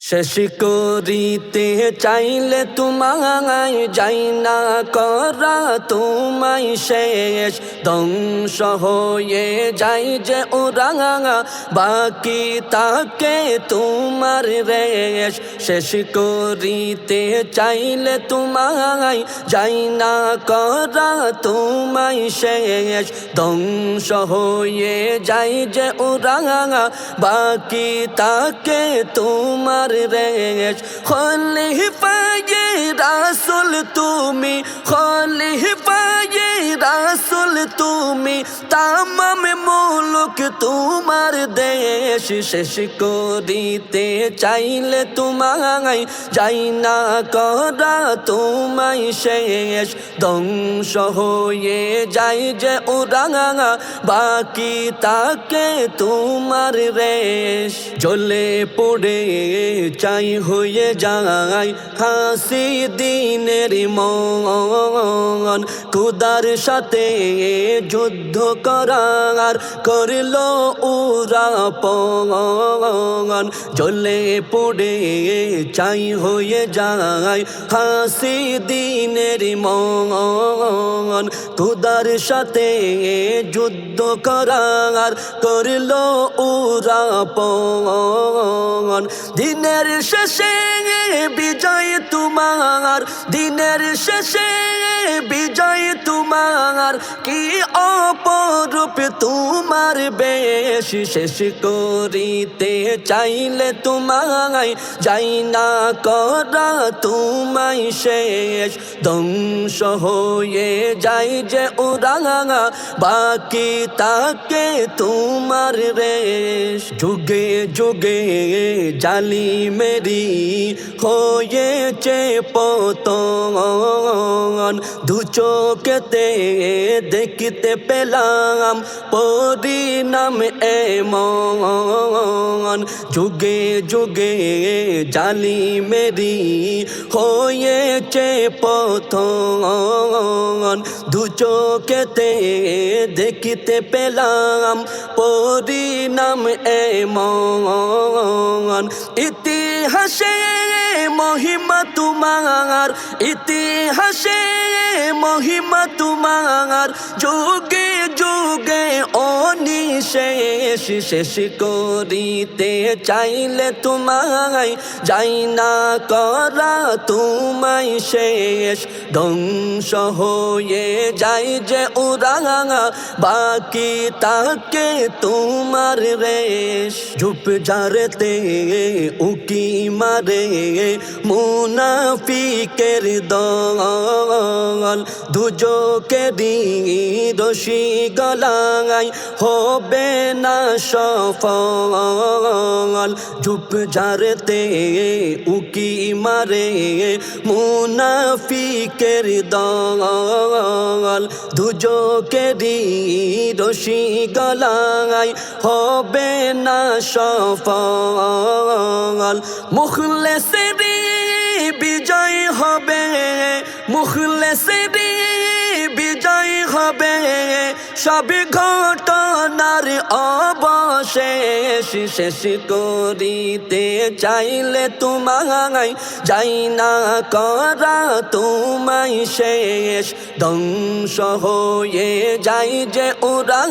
শেষ করিতে চাইলে তোমায় যাই না করা তোমায় শেষ ধ্বংস হয়ে যাই যে ওরা বাকি তাকে তোমার রেশ শেষ করিতে চাইলে তোমায় যাই না করা তোমায় শেষ ধ্বংস হয়ে যাই যে ওরা বাকি তাকে তোমার রেশ খলিফায়ে রাসূল তুমি খলিফায়ে রাসূল তুমি তামাম মুলক তোমার দেশ শেষ করিতে চাইলে তোমায় যাই না করা তোমায় শেষ ধ্বংস হয়ে যাই যে ওরা বাকি তাকে তোমার রেশ জ্বলে পড়ে চাই হয়ে যায় হাসি দিনের মন খুদার সাথে যুদ্ধ করার করলো ওরা পণ জ্বলে পড়ে চাই হয়ে যায় হাসি দিনের মন খুদার সাথে যুদ্ধ করার করলো ওরা পণ দিনের শেষে বিজয় তোমার দিনের শেষে বিজয় তোমার কি অপরূপ তোমার বেশ শেষ করিতে চাইলে তোমায় যাই না করা তোমায় শেষ ধ্বংস হয়ে যাই যে ওরা বাকি তাকে তোমার রেশ যুগে যুগে জালি মেরি হয়েছে পতন দু চোখেতে দেখতে পেলাম পরিণাম এমন যুগে যুগে জালি মেরি হয়েছে পতন দু চোখেতে দেখতে পেলাম পরিণাম এমন ইতিহাসে মহিমা তোমার ইতিহাসে মহিমা তোমার যুগে যুগে অনিশেষ শেষ করিতে চাইলে তোমায় যাই না করা তোমায় শেষ ধ্বংস হয়ে যাই যে ওরা বাকি তাকে তোমার রেশ ঝুপ ঝাড়তে উকি মারে মুনাফিকের দল দুজকেরই দোষী গলায় হবে না সফল ঝুপ ঝাড়তে উকি মারে মুনাফিকের দল দুজকেরই দোষী গলায় হবে না সফল মুখলেসেরই বিজয় হবে মুখলেসেরই বিজয় হবে সব ঘটনার অবশেষ শেষ করিতে চাইলে তোমায় যাই না করা তোমায় শেষ ধ্বংস হয়ে যাই যে ওরা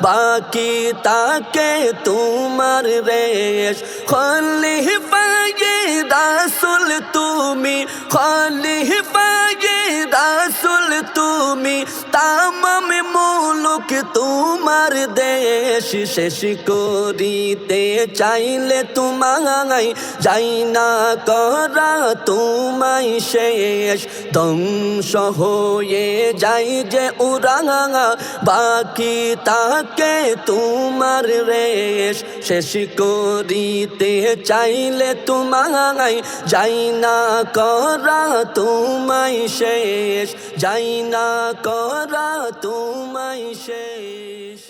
বাকি তাকে তোমার রেশ খলিফায়ে রাসূল তুমি খলিফায়ে রাসূল তুমি তামাম মুলক তোমার দেশ শেষ করিতে চাইলে তোমায় যাই না করা তোমায় শেষ ধ্বংস হয়ে যাই যে ওরা বাকি তাকে তোমার রেশ শেষ করিতে চাইলে তোমায় যাই না করা তোমায় শেষ যাই না করা তোমায় শেষ।